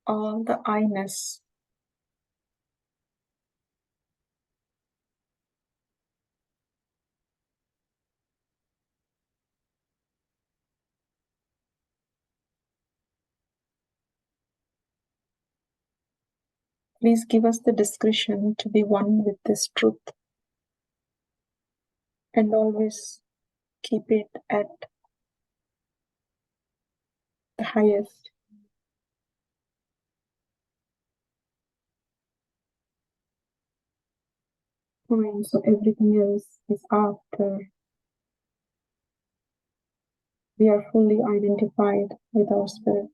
all the I-ness. Please give us the discretion to be one with this truth. and always keep it at the highest. Point. So everything else is after we are fully identified with our spirit.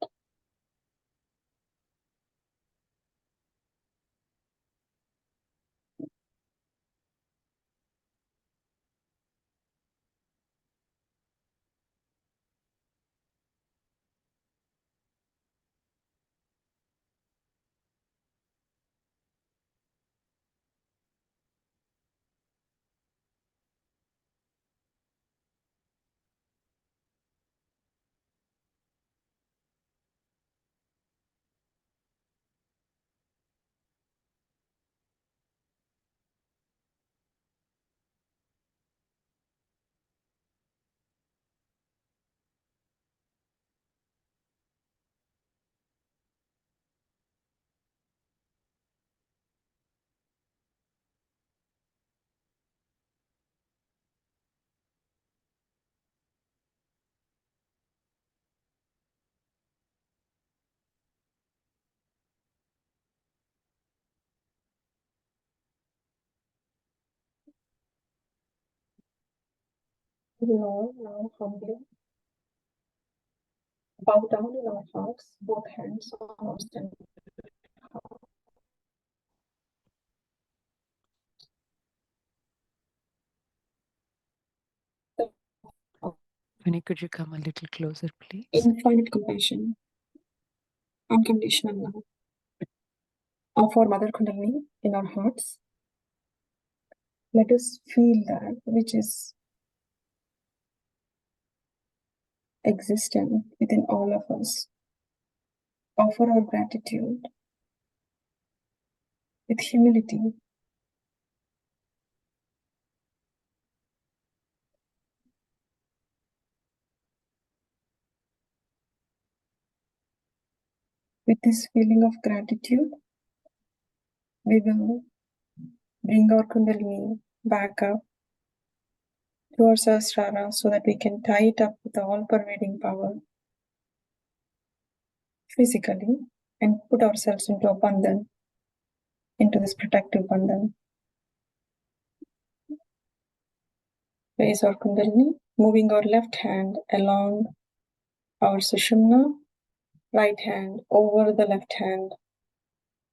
We all now humbly bow down in our hearts, both hands on our center. Phani, could you come a little closer, please? Infinite compassion, unconditional love of our Mother Kundalini in our hearts. Let us feel that which is existent within all of us. Offer our gratitude with humility. With this feeling of gratitude, we will bring our Kundalini back up to our Sahasrara so that we can tie it up with the all-pervading power physically and put ourselves into a bandhan, into this protective bandhan. Raise our Kundalini, moving our left hand along our Sushumna, right hand over the left hand,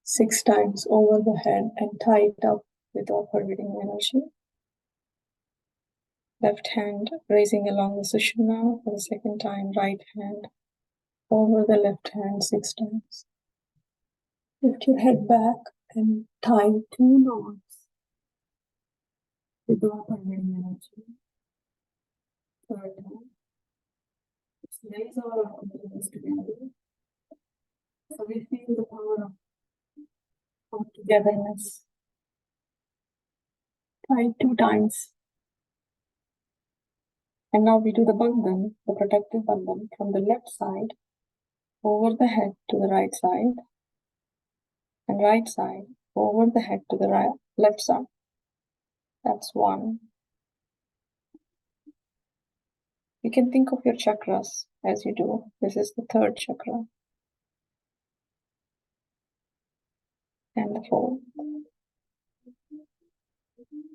6 times over the head and tie it up with all pervading energy. Left hand raising along the Sushumna for the second time, right hand over the left hand 6 times. Lift your head back and tie 2 knots with all pervading energy. Third time. Raise all our Kundalinis together. So we feel the power of togetherness. Tie 2 times. And now we do the bandhan, the protective bandhan, from the left side over the head to the right side, and right side over the head to the left side. That's 1. You can think of your chakras as you do. This is the 3rd chakra. And the 4th.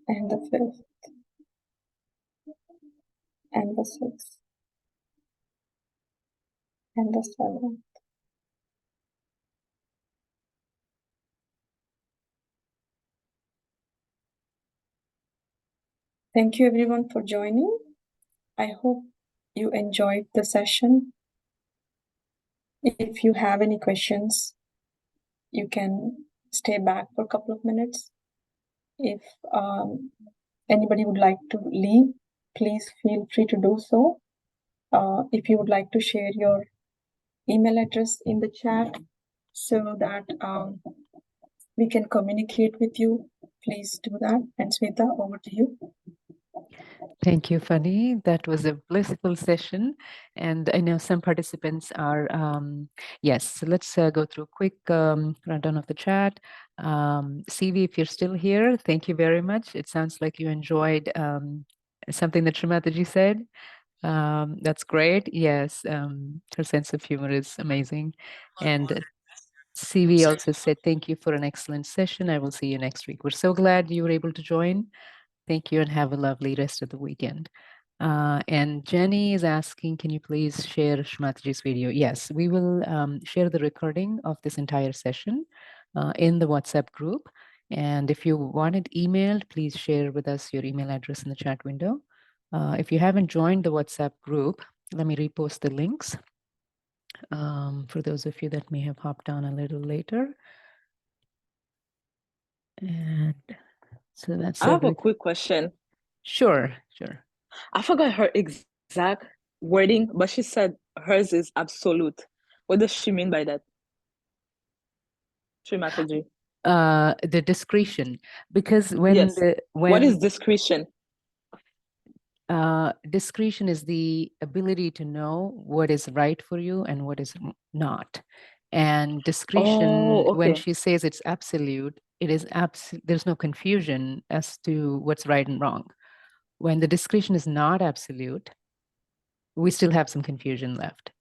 And the 5th. And the 6th. And the 7th. Thank you everyone for joining. I hope you enjoyed the session. If you have any questions, you can stay back for a couple of minutes. If anybody would like to leave, please feel free to do so. If you would like to share your email address in the chat so that we can communicate with you, please do that. And Smita, over to you. Thank you, Phani. That was a blissful session. And I know some participants are, yes, so let's go through a quick rundown of the chat. CV, if you're still here, thank you very much. It sounds like you enjoyed something that Shrimataji said. That's great. Yes, her sense of humor is amazing. And CV also said, thank you for an excellent session. I will see you next week. We're so glad you were able to join. Thank you and have a lovely rest of the weekend. And Jenny is asking, can you please share Shmataji's video? Yes, we will share the recording of this entire session in the WhatsApp group. And if you want it emailed, please share with us your email address in the chat window. If you haven't joined the WhatsApp group, let me repost the links for those of you that may have hopped on a little later. And so that's I have a everything. quick question. Sure, sure. I forgot her exact wording, but she said hers is absolute. What does she mean by that? Shrimataji. The discretion, because when Yes. the What is when discretion? discretion is the ability to know what is right for you and what is not. And discretion, Oh, when okay. she says it's absolute, it is there's no confusion as to what's right and wrong. When the discretion is not absolute, we still have some confusion left.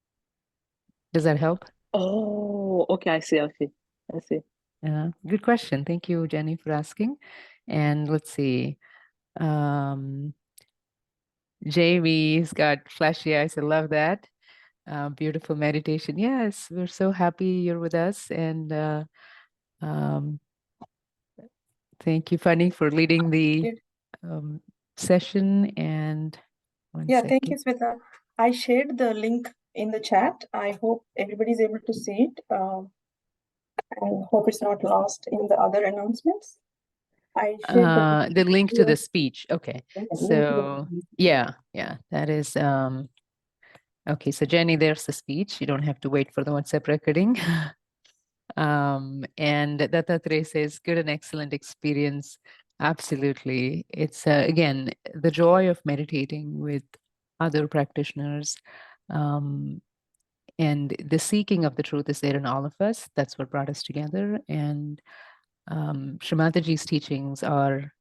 Does that help? Oh, okay. I see. I see. Good question. Thank you, Jenny, for asking. And let's see. Jamie's got flashy eyes. I love that. Beautiful meditation. Yes, we're so happy you're with us. And um, thank you, Phani, for leading the session. And Yeah, thank you, Smita. I shared the link in the chat. I hope everybody's able to see it. And hope it's not lost in the other announcements. I shared the link to the speech. Okay. So yeah, that is okay. So Jenny, there's the speech. You don't have to wait for the WhatsApp recording. And Dattatreya says, good and excellent experience. Absolutely. It's again the joy of meditating with other practitioners. And the seeking of the truth is there in all of us. That's what brought us together. And Shrimataji's teachings are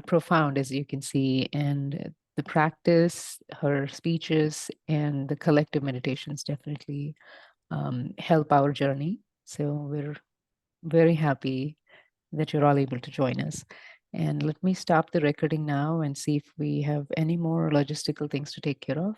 profound, as you can see, and the practice, her speeches, and the collective meditations definitely help our journey. So we're very happy that you're all able to join us. And let me stop the recording now and see if we have any more logistical things to take care of.